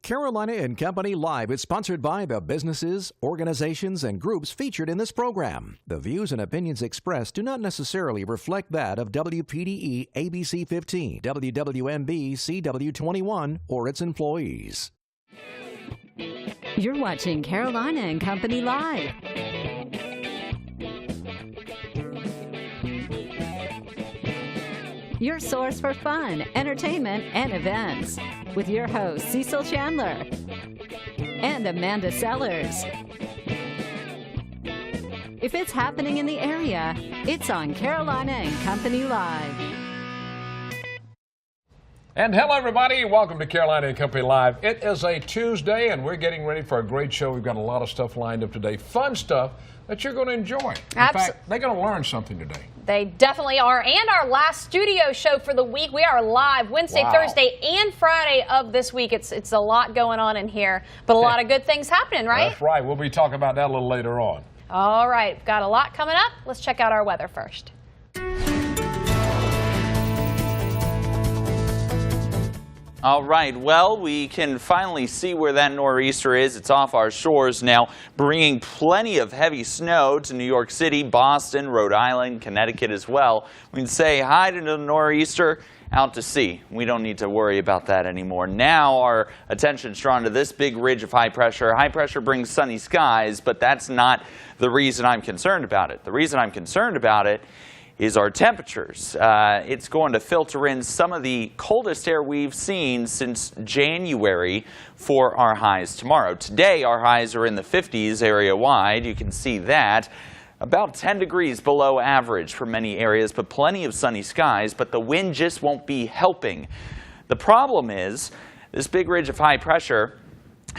Carolina and Company Live is sponsored by the businesses, organizations, and groups featured in this program. The views and opinions expressed do not necessarily reflect that of WPDE ABC 15, WWMB CW21, or its employees. You're watching Carolina and Company Live. Your source for fun, entertainment, and events. With your hosts, Cecil Chandler and Amanda Sellers. If it's happening in the area, it's on Carolina and Company Live. And hello, everybody. Welcome to Carolina and Company Live. It is a Tuesday, and we're getting ready for a great show. We've got a lot of stuff lined up today. Fun stuff that you're going to enjoy. In fact, they're going to learn something today. They definitely are. And our last studio show for the week. We are live Wednesday, Thursday, and Friday of this week. It's a lot going on in here, but a lot of good things happening, right? That's right. We'll be talking about that a little later on. All right. Got a lot coming up. Let's check out our weather first. All right, well, we can finally see where that nor'easter is. It's off our shores now, bringing plenty of heavy snow to New York City, Boston, Rhode Island, Connecticut as well. We can say hi to the nor'easter out to sea. We don't need to worry about that anymore. Now our attention's drawn to this big ridge of high pressure. High pressure brings sunny skies, but that's not the reason I'm concerned about it. The reason I'm concerned about it is our temperatures. It's going to filter in some of the coldest air we've seen since January for our highs tomorrow. Today, our highs are in the 50s area-wide. You can see that. About 10 degrees below average for many areas, but plenty of sunny skies, but the wind just won't be helping. The problem is this big ridge of high pressure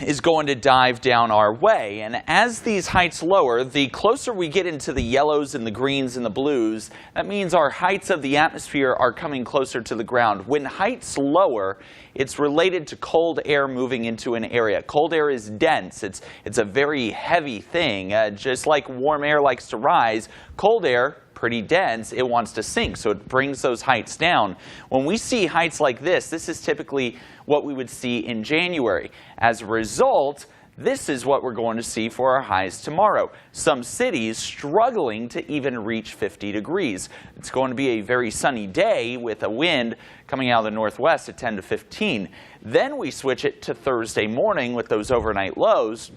is going to dive down our way. And as these heights lower, the closer we get into the yellows and the greens and the blues, that means our heights of the atmosphere are coming closer to the ground. When heights lower, it's related to cold air moving into an area. Cold air is dense. It's a very heavy thing. Just like warm air likes to rise, cold air, pretty dense, it wants to sink, so it brings those heights down. When we see heights like this is typically what we would see in January. As a result, this is what we're going to see for our highs tomorrow. Some cities struggling to even reach 50 degrees. It's going to be a very sunny day with a wind coming out of the northwest at 10 to 15. Then we switch it to Thursday morning with those overnight lows.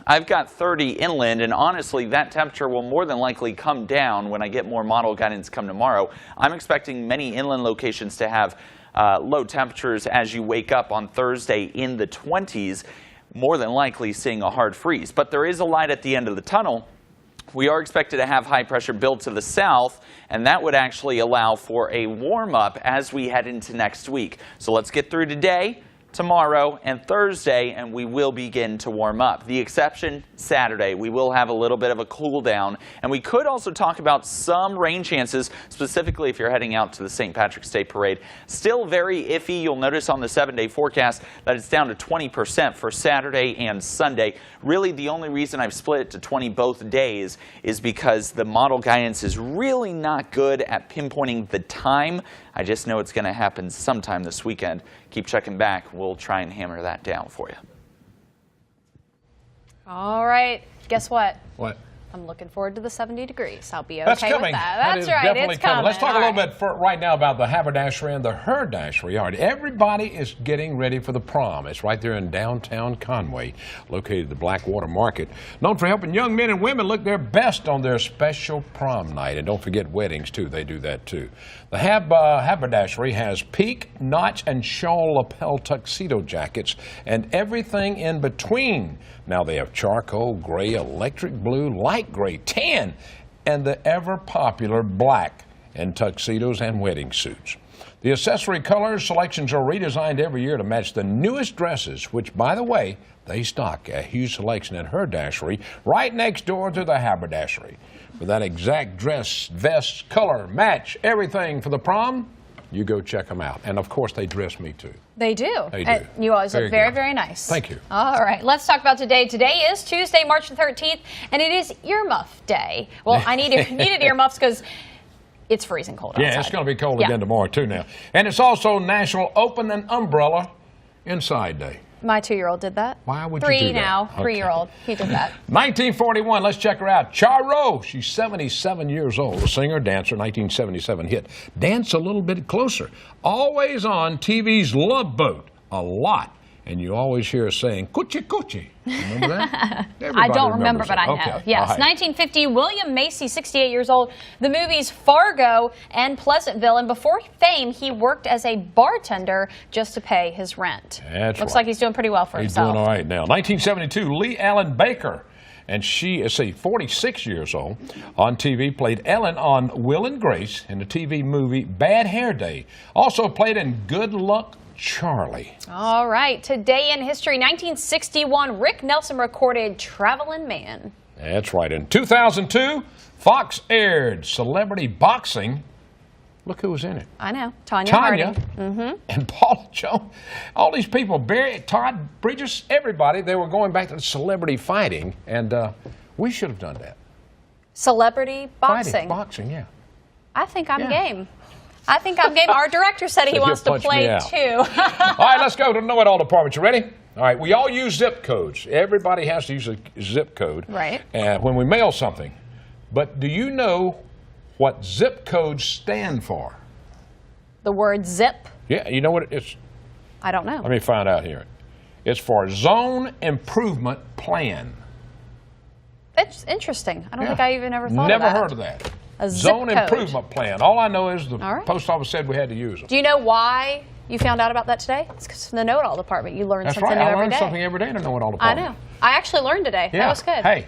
I've got 30 inland, and honestly, that temperature will more than likely come down when I get more model guidance come tomorrow. I'm expecting many inland locations to have low temperatures as you wake up on Thursday in the 20s, more than likely seeing a hard freeze. But there is a light at the end of the tunnel. We are expected to have high pressure build to the south, and that would actually allow for a warm-up as we head into next week. So let's get through today, tomorrow, and Thursday, and we will begin to warm up. The exception, Saturday. We will have a little bit of a cool down, and we could also talk about some rain chances, specifically if you're heading out to the St. Patrick's Day Parade. Still very iffy. You'll notice on the 7-day forecast that it's down to 20% for Saturday and Sunday. Really, the only reason I've split it to 20 both days is because the model guidance is really not good at pinpointing the time. I just know it's going to happen sometime this weekend. Keep checking back. We'll try and hammer that down for you. All right. Guess what? What? I'm looking forward to the 70 degrees. I'll be okay That's coming. with that. That's right. Definitely It's coming. Let's talk a little bit right now about the haberdashery and the herdashery yard. Everybody is getting ready for the prom. It's right there in downtown Conway, located at the Blackwater Market, known for helping young men and women look their best on their special prom night. And don't forget weddings, too. They do that, too. The haberdashery has peak, notch, and shawl lapel tuxedo jackets and everything in between. Now they have charcoal, gray, electric blue, light gray, tan, and the ever-popular black in tuxedos and wedding suits. The accessory colors selections are redesigned every year to match the newest dresses, which, by the way, they stock a huge selection at Herdashery right next door to the haberdashery. For that exact dress, vest, color, match, everything for the prom, you go check them out. And, of course, they dress me, too. They do. They do. You always look very, very nice. Thank you. All right. Let's talk about today. Today is Tuesday, March the 13th, and it is earmuff day. Well, I needed earmuffs because it's freezing cold outside. Yeah, it's going to be cold again tomorrow, too, now. And it's also National Open an Umbrella Inside Day. My 2-year-old did that. Why would Three you do that? now, Okay. 3-year-old. He did that. 1941, let's check her out. Charo, she's 77 years old, a singer, dancer, 1977 hit. Dance a Little Bit Closer. Always on TV's Love Boat, a lot. And you always hear her saying, coochie coochie. Remember that? I don't remember, but I know. Okay. Yes. Right. 1950, William Macy, 68 years old. The movies Fargo and Pleasantville. And before fame, he worked as a bartender just to pay his rent. That's Looks right. like he's doing pretty well for He's himself. doing all right now. 1972, Lee Allen Baker. And she is, 46 years old, on TV, played Ellen on Will and Grace in the TV movie Bad Hair Day. Also played in Good Luck Charlie. All right. Today in history, 1961, Rick Nelson recorded Travelin' Man. That's right. In 2002, Fox aired Celebrity Boxing. Look who was in it. I know. Tanya Harding. And Paula Jones. All these people, Barry, Todd Bridges, everybody, they were going back to the celebrity fighting. And we should have done that. Celebrity boxing. Fighting, boxing, yeah. I think I'm Yeah. game. I think I'm game. Our director said he Said wants to he'll punch play me out. too. All right, let's go to the Know-It-All department. You ready? All right, we all use zip codes. Everybody has to use a zip code Right. when we mail something. But do you know what zip codes stand for? The word zip? Yeah, you know what it's? I don't know. Let me find out here. It's for Zone Improvement Plan. It's interesting. I don't Yeah. think I even ever thought Never of that. heard of that. A zip Zone code. Improvement Plan. All I know is the All right. post office said we had to use them. Do you know why you found out about that today? It's because from the Know-It-All department. You learn That's something right. new I every learn day. something every day to Know-It-All I department. know. I actually learned today. Yeah. That was good. Hey,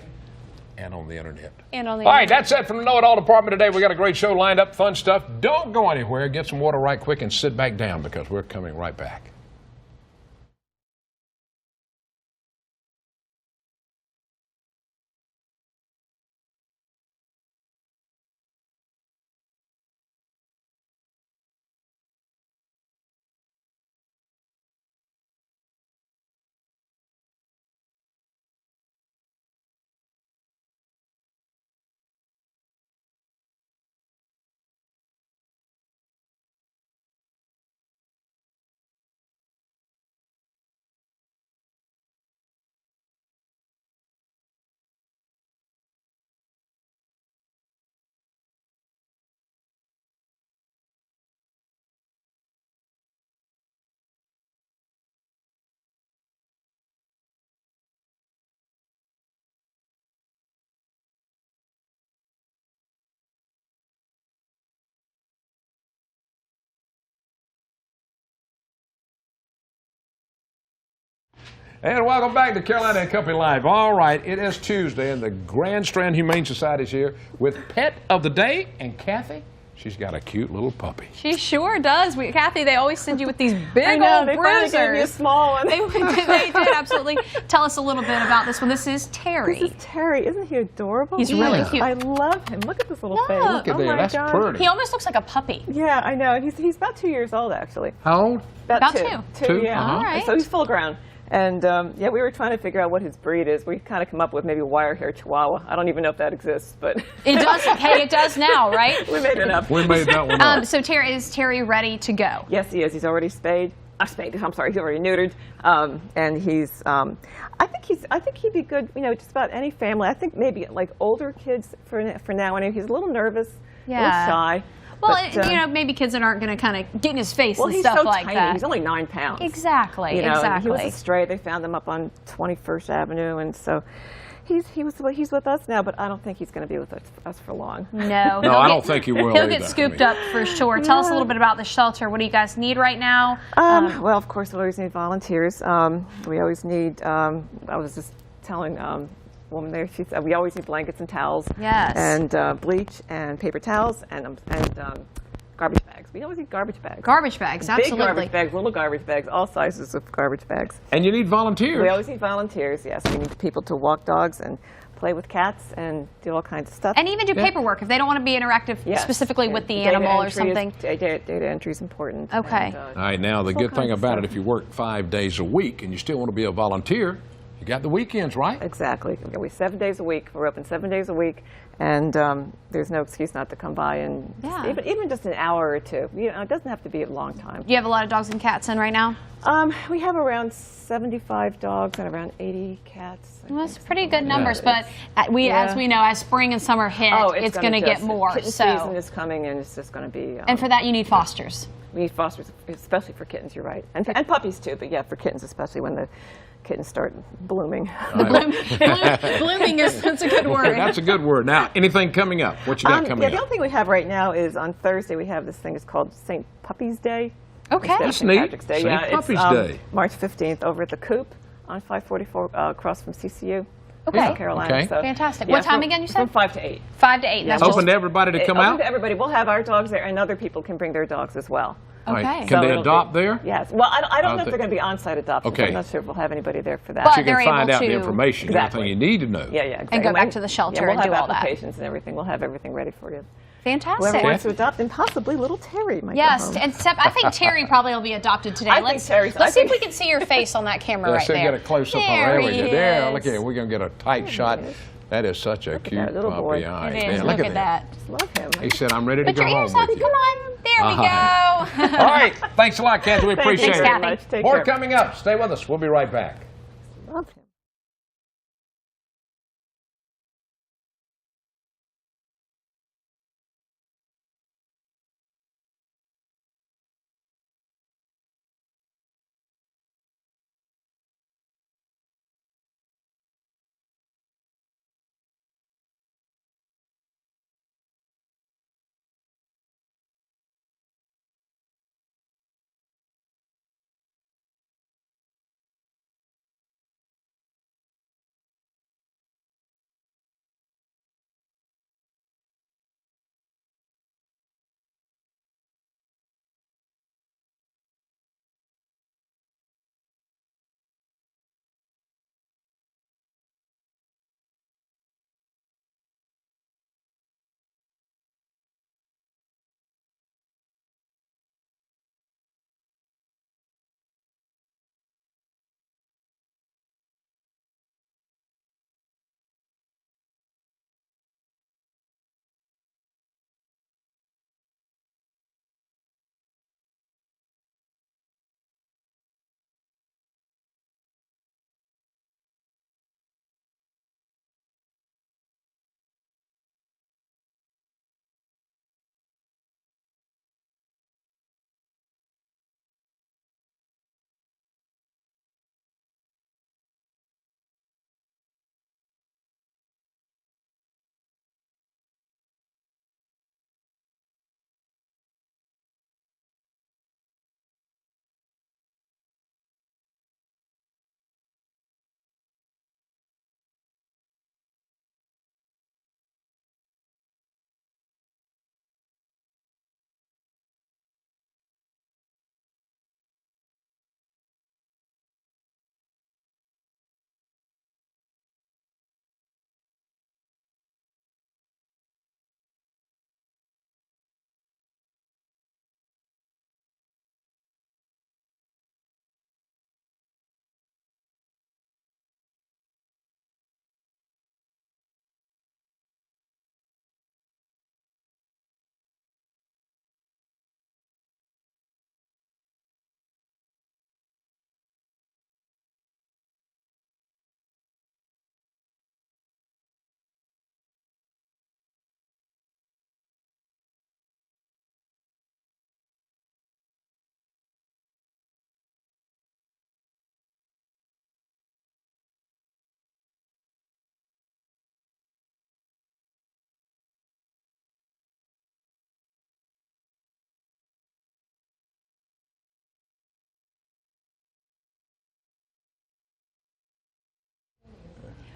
and on the internet. And on the All right, internet. that's it from the Know-It-All department today. We got a great show lined up, fun stuff. Don't go anywhere. Get some water right quick and sit back down because we're coming right back. And welcome back to Carolina and Company Live. All right, it is Tuesday, and the Grand Strand Humane Society is here with Pet of the Day. And Kathy, she's got a cute little puppy. She sure does. Kathy, they always send you with these big I know, old they finally gave me a bruisers. small one. They did, absolutely. Tell us a little bit about this one. This is Terry. This is Terry. Isn't he adorable? He's really cute. I love him. Look at this little Look. face. Look at oh that. my That's God. pretty. He almost looks like a puppy. Yeah, I know. He's about 2 years old, actually. How old? About two. two. Two? Yeah. Uh-huh. All right. So he's full grown. And yeah, we were trying to figure out what his breed is. We kind of come up with maybe wire hair Chihuahua. I don't even know if that exists, but It does. Hey, it does now, right? we made it up. We made that one up. So Terry, is Terry ready to go? Yes, he is. He's already spayed. I'm sorry, he's already neutered, and he's. I think he'd be good. You know, just about any family. I think maybe like older kids for now. And he's a little nervous, a little shy. Well, but, you know, maybe kids that aren't going to kind of get in his face well, and he's stuff so like tiny. that. He's only 9 pounds. Exactly. You know, and exactly. he was a stray. They found him up on 21st Avenue, and so he's with us now. But I don't think he's going to be with us for long. No, No, I don't think he will He'll either. get scooped I mean- up for sure. Tell us a little bit about the shelter. What do you guys need right now? Well, of course, we always need volunteers. We always need. I was just telling woman there. She said we always need blankets and towels. Yes. And bleach and paper towels and garbage bags. We always need garbage bags. Garbage bags, Big absolutely. garbage bags, little garbage bags, all sizes of garbage bags. And you need volunteers. We always need volunteers. Yes, we need people to walk dogs and play with cats and do all kinds of stuff. And even do paperwork if they don't want to be interactive Yes. specifically And with the data animal or entry something. Data entry is important. Okay. And, All right, now the all good thing kinds of about it, stuff. if you work 5 days a week and you still want to be a volunteer, You got the weekends, right? Exactly. We're 7 days a week. We're open 7 days a week, and there's no excuse not to come by and even just an hour or two. You know, it doesn't have to be a long time. You have a lot of dogs and cats in right now? We have around 75 dogs and around 80 cats. Well, that's pretty good numbers, but as we know, as spring and summer hit, it's going to get more. Kitten season is coming, and it's just going to be. And for that, you need fosters. We need fosters, especially for kittens. You're right, and puppies too. But yeah, for kittens, especially when the kittens start blooming. Blooming that's a good word. That's a good word. Now, anything coming up? What you got coming up? The only thing we have right now is on Thursday we have this thing. It's called St. Puppy's Day. Okay. That's neat. Patrick's Day. St. Puppy's Day. March 15th over at the Coop on 544 across from CCU. Okay. South Carolina. Okay. So, Fantastic. What time again, you said? From 5 to 8. 5 to 8. Yeah. That's Open to everybody to come out? Open to everybody. We'll have our dogs there, and other people can bring their dogs as well. All right. Okay. Can So they it'll adopt be- there? Yes. Well, I don't know if they're going to be on-site adoption. Okay. I'm not sure if we'll have anybody there for that. But You can they're find able out the to- information, Exactly. everything you need to know. Yeah, exactly. And go back to the shelter we'll and do have all that. applications and everything. We'll have everything ready for you. Fantastic. Whoever wants to adopt, and possibly little Terry might Yes, come home. and I think Terry probably will be adopted today. I think Terry's- Let's I see if think- we can see your face on that camera Let's right there. get a close-up on There there. he There, look is. at it. We're going to get a tight shot. That is such a at cute that little puppy. boy. All right, It man, is. look Look at at that. that. Love him. He said, I'm ready to Put go your home ears up. with you. Come on. There we go. All right. Thanks a lot, Kathy. We Thank you appreciate very it. much. Take More care. coming up. Stay with us. We'll be right back. Love him.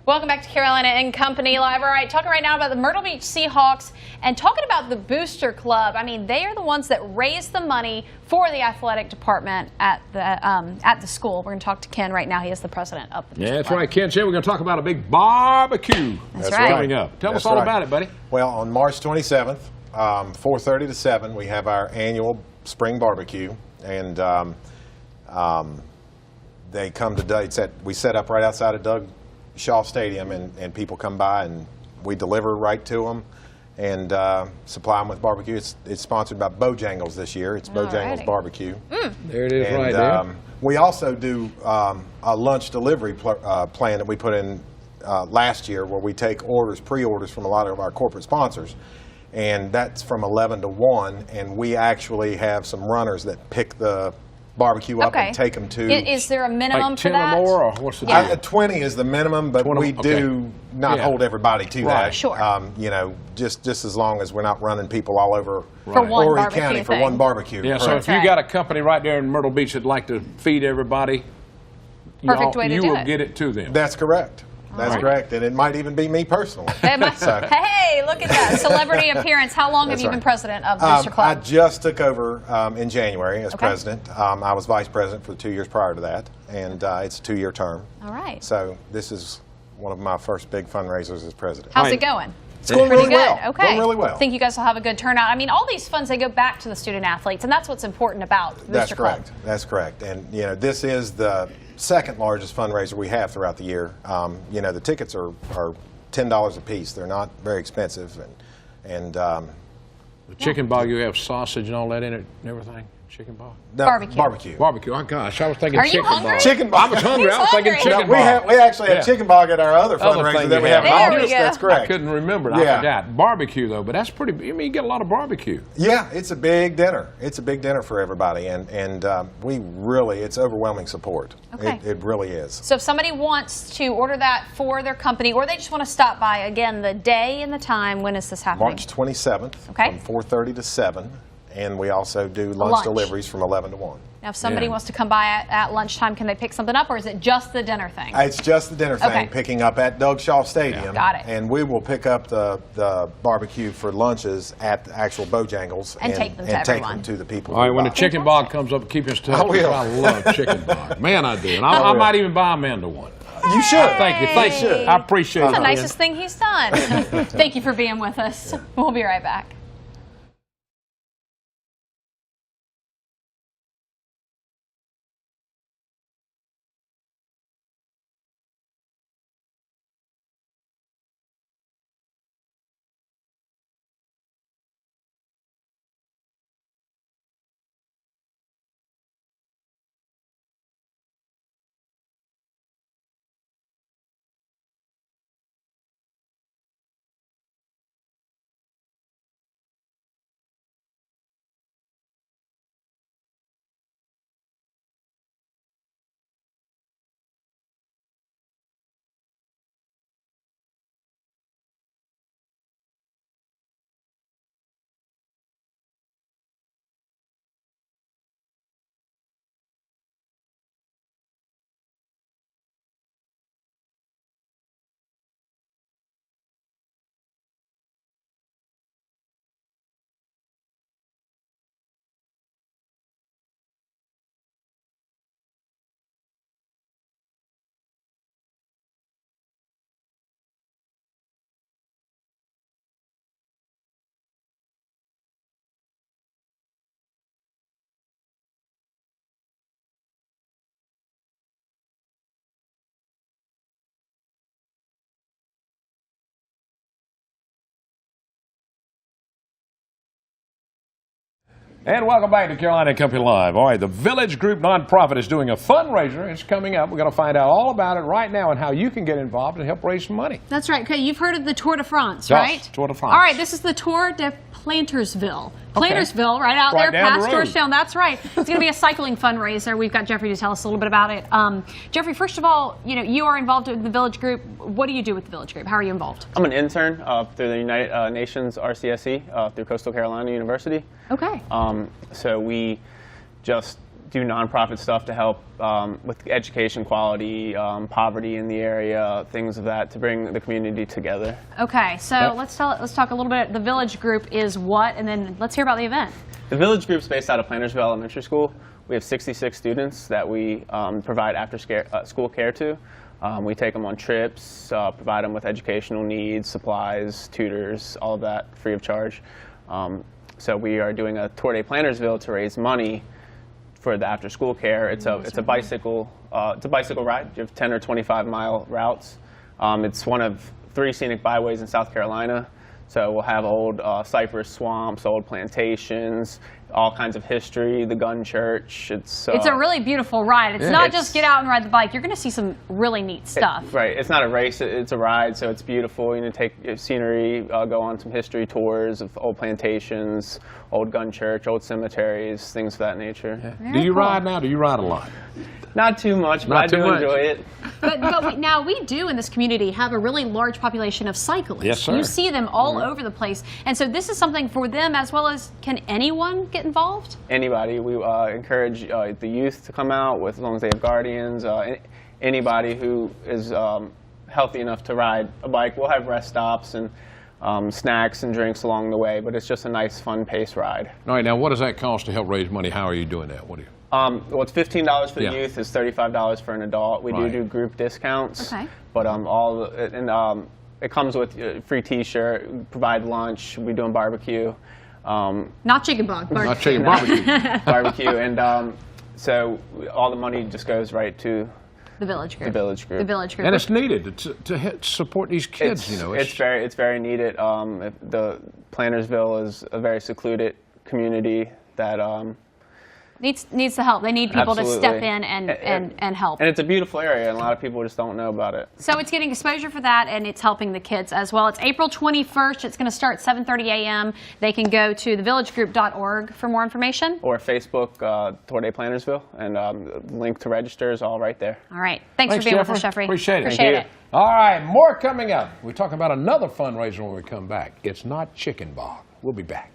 Welcome back to Carolina and Company Live. All right, talking right now about the Myrtle Beach Seahawks and talking about the Booster Club. I mean, they are the ones that raise the money for the athletic department at the school. We're going to talk to Ken right now. He is the president of the Booster That's Club. right, Ken. Today we're going to talk about a big barbecue That's right. coming up. Tell us all about it, buddy. Well, on March 27th, 4:30 to 7, we have our annual spring barbecue, and they come to we set up right outside of Doug Shaw Stadium, and people come by, and we deliver right to them and supply them with barbecue. It's sponsored by Bojangles this year. It's Bojangles Barbecue. There it is, and, right there. We also do a lunch delivery plan that we put in last year, where we take pre-orders from a lot of our corporate sponsors, and that's from 11 to 1, and we actually have some runners that pick the barbecue up and take them to. Is there a minimum like for 10 that? or more, or what's the 20 is the minimum, but 20, we do not hold everybody to that. Sure. You know, just as long as we're not running people all over For one Horry barbecue County for thing. one barbecue. Yeah, so if you got a company right there in Myrtle Beach that'd like to feed everybody, Perfect way to you do will it. get it to them. That's correct. That's correct, and it might even be me personally. Hey, look at that. Celebrity appearance. How long have you been president of the Booster Club? I just took over in January as president. I was vice president for the 2 years prior to that, and it's a 2-year term. All right. So this is one of my first big fundraisers as president. How's it going? It's going Pretty really well. good. Okay. Going really well. I think you guys will have a good turnout. I mean, all these funds, they go back to the student athletes, and that's what's important about the Booster Club. That's correct. That's correct. And, you know, this is the second largest fundraiser we have throughout the year. You know, the tickets are $10 a piece. They're not very expensive. And The chicken bog, you have sausage and all that in it and everything? Chicken bog? no, Barbecue. Barbecue. Oh, gosh, I was thinking Are you chicken hungry? bog. Chicken bog. I was hungry. I was thinking He's chicken hungry. bog. We actually have Yeah. chicken bog at our other Other fundraiser thing that you we have. have in There we August. go. That's correct. I couldn't remember it. Yeah. I forgot. Barbecue, though, but that's pretty, I mean, you get a lot of barbecue. Yeah, it's a big dinner. It's a big dinner for everybody, and we really, it's overwhelming support. Okay. It really is. So if somebody wants to order that for their company, or they just want to stop by, again, the day and the time, when is this happening? March 27th Okay. from 4:30 to 7, and we also do lunch deliveries from 11 to 1. Now, if somebody Yeah. wants to come by at lunchtime, can they pick something up, or is it just the dinner thing? It's just the dinner thing, Okay. picking up at Doug Shaw Stadium. Got it. And we will pick up the barbecue for lunches at the actual Bojangles And take them to everyone. to the people. All right, who when the buy. chicken bog comes up, keep us to I will. I love chicken bog. Man, I do. And I will. might even buy Amanda one. You should. Thank you. Thank you. I appreciate That's it. the nicest thing he's done. Thank you for being with us. We'll be right back. And welcome back to Carolina Company Live. All right, the Village Group nonprofit is doing a fundraiser. It's coming up. We're going to find out all about it right now and how you can get involved and help raise some money. That's right. Okay, you've heard of the Tour de France, Yes, right? Tour de France. All right, this is the Tour de Plantersville. Plantersville, right out Right there, down the past road. Georgetown. That's right. It's going to be a cycling fundraiser. We've got Jeffrey to tell us a little bit about it. Jeffrey, first of all, you are involved with the Village Group. What do you do with the Village Group? How are you involved? I'm an intern through the United Nations RCSE through Coastal Carolina University. Okay. So we just do nonprofit stuff to help with education quality, poverty in the area, things of that, to bring the community together. Okay, so let's talk a little bit. The Village Group is what, and then let's hear about the event. The Village Group's based out of Plantersville Elementary School. We have 66 students that we provide after-school care to. We take them on trips, provide them with educational needs, supplies, tutors, all of that free of charge. So we are doing a Tour de Plantersville to raise money for the after-school care. It's a bicycle it's a bicycle ride. You have 10 or 25-mile routes. It's one of 3 scenic byways in South Carolina. So we'll have old cypress swamps, old plantations, all kinds of history, the gun church. It's a really beautiful ride. It's not just get out and ride the bike. You're going to see some really neat stuff. Right. It's not a race. It's a ride, so it's beautiful. You know, take scenery, go on some history tours of old plantations, old gun church, old cemeteries, things of that nature. Yeah. Do you ride now? Do you ride a lot? Not too much, but I do enjoy it. But now we do in this community have a really large population of cyclists. Yes, sir. You see them all over the place. And so this is something for them as well as, can anyone get involved? Anybody. We encourage the youth to come out with, as long as they have guardians. Anybody who is healthy enough to ride a bike. We'll have rest stops and snacks and drinks along the way, but it's just a nice, fun pace ride. All right, now what does that cost to help raise money? How are you doing that? What do you? Well, it's $15 for the youth. It's $35 for an adult. We do group discounts. Okay. But it comes with a free T-shirt. We provide lunch. We're doing barbecue. Not chicken barbecue. Not chicken barbecue. Barbecue, and so all the money just goes right to the village group. The village group. The village group. And it's needed to support these kids. It's very needed. The Plantersville is a very secluded community that. Needs the help. They need people Absolutely. to step in and help. And it's a beautiful area, and a lot of people just don't know about it. So it's getting exposure for that, and it's helping the kids as well. It's April 21st. It's going to start 7:30 a.m. They can go to thevillagegroup.org for more information. Or Facebook, Tour de Plantersville, and the link to register is all right there. All right. Thanks for being with us, Jeffrey. Appreciate it. Appreciate it. All right, more coming up. We talk about another fundraiser when we come back. It's not chicken bog. We'll be back.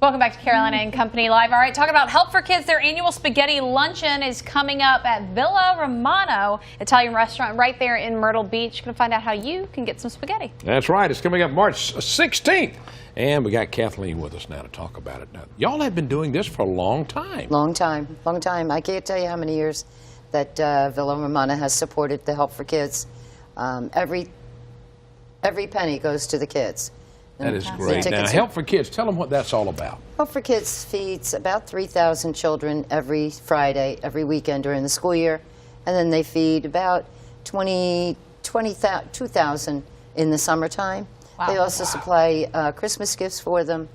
Welcome back to Carolina and Company Live. All right, talk about Help for Kids. Their annual spaghetti luncheon is coming up at Villa Romano Italian restaurant right there in Myrtle Beach. Going to find out how you can get some spaghetti. That's right. It's coming up March 16th. And we got Kathleen with us now to talk about it. Now, y'all have been doing this for a long time. Long time. I can't tell you how many years that Villa Romano has supported the Help for Kids. Every penny goes to the kids. That is The great. Now, tickets Help for Kids, tell them what that's all about. Help for Kids feeds about 3,000 children every Friday, every weekend during the school year, and then they feed about 2,000 in the summertime. Wow. They also supply Christmas gifts for them,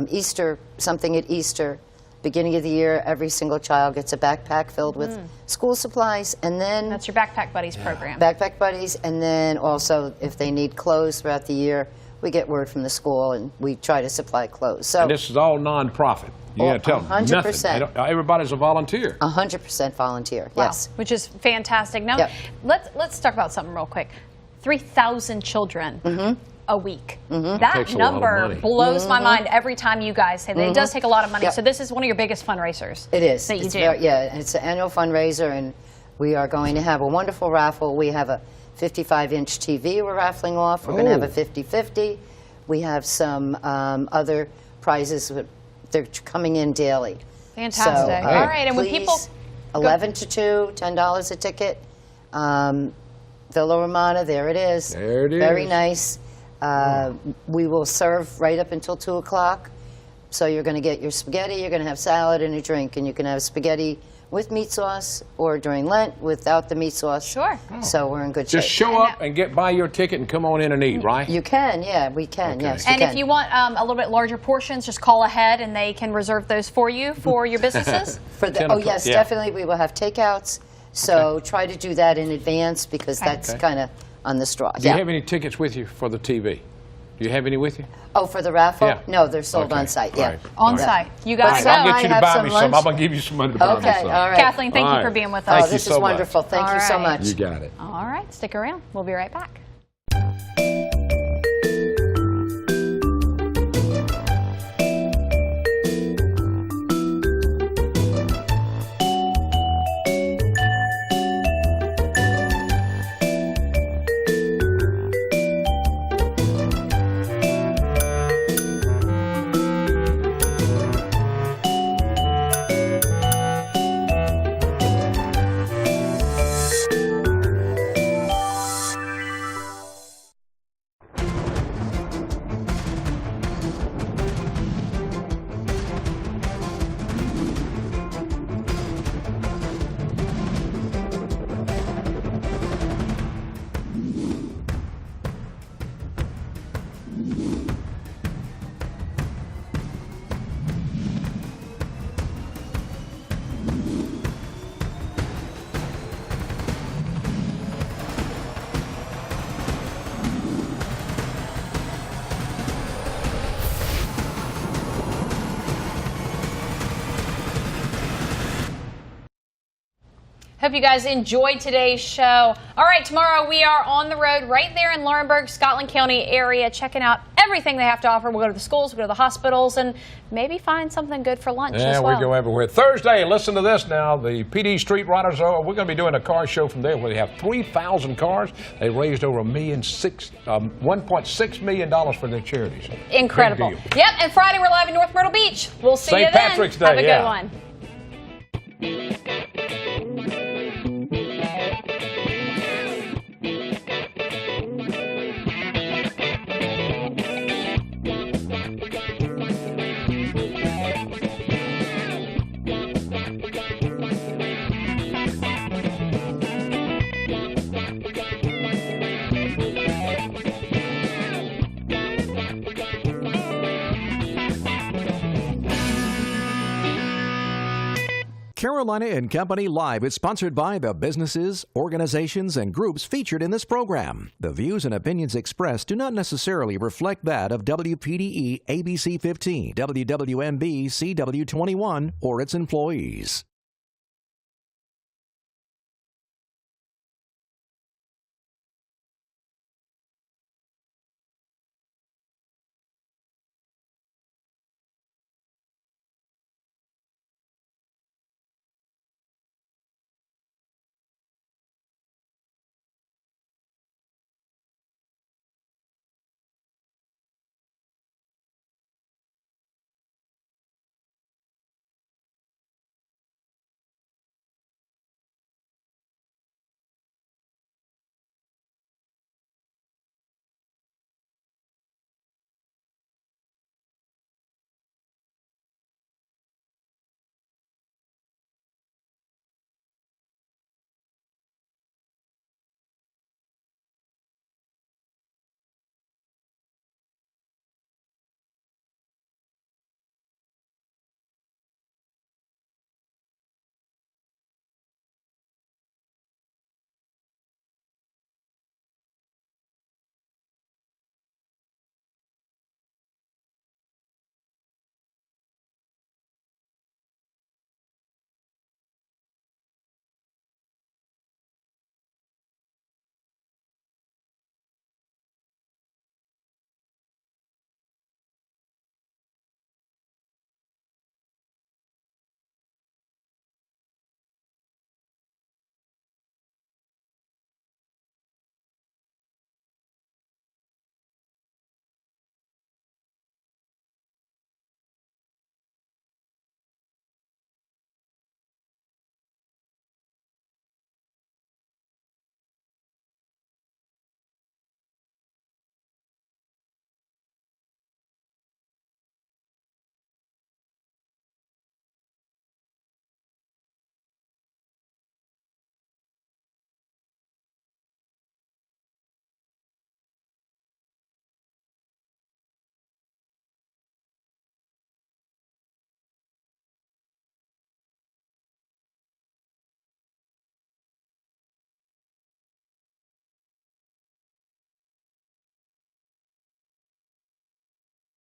Easter, something at Easter. Beginning of the year, every single child gets a backpack filled with school supplies, and then That's your Backpack Buddies program. Backpack Buddies, and then also if they need clothes throughout the year, we get word from the school and we try to supply clothes. So And this is all non-profit. You got to tell them 100%. nothing. Everybody's a volunteer. 100% volunteer. Wow, Yes. which is fantastic. Now, Yep. let's talk about something real quick. 3,000 children a week. That Takes a lot of number money. blows my mind every time you guys say that. It does take a lot of money. Yep. So this is one of your biggest fundraisers. It is. That you It's do. yeah, it's an annual fundraiser, and we are going to have a wonderful raffle. We have a 55-inch TV we're raffling off. We're going to have a 50-50. We have some other prizes. They're coming in daily. Fantastic. So, All right, and when please, people 11 to 2, $10 a ticket. Villa Romana, there it is. There it Very is. nice. We will serve right up until 2 o'clock. So you're going to get your spaghetti, you're going to have salad and a drink, and you can have spaghetti with meat sauce or during Lent without the meat sauce. Sure. So we're in good Just shape. show up and buy your ticket and come on in and eat, right? You can, yeah, we can, Okay. yes. And can. if you want a little bit larger portions, just call ahead and they can reserve those for you for your businesses. For the, 10 oh, o'clock, yes, yeah. definitely. We will have takeouts. So try to do that in advance because that's Okay. kind of on the straw. Do you have any tickets with you for the TV? Do you have any with you? Oh, for the raffle? Yeah. No, they're sold Okay. on site. All Yeah. right. On All right. site. You But guys so I'll know. get you to have buy some me some. lunch? I'm going to give you some money to buy me Okay, some. all right. Kathleen, thank All you for right. being with Oh, us. this you is so much. wonderful. Thank All you so right. much. You got it. All right, stick around. We'll be right back. Hope you guys enjoyed today's show. All right, tomorrow we are on the road right there in Laurinburg, Scotland County area, checking out everything they have to offer. We'll go to the schools, we'll go to the hospitals, and maybe find something good for lunch Yeah, as well. we go everywhere. Thursday, listen to this now. The PD Street Riders, we're going to be doing a car show from there where they have 3,000 cars. They raised over $1.6 million for their charities. Incredible. Big deal. Yep, and Friday we're live in North Myrtle Beach. We'll see St. you then. Patrick's Day, Have a yeah. good one. Carolina and Company Live is sponsored by the businesses, organizations, and groups featured in this program. The views and opinions expressed do not necessarily reflect that of WPDE ABC 15, WWMB CW 21, or its employees.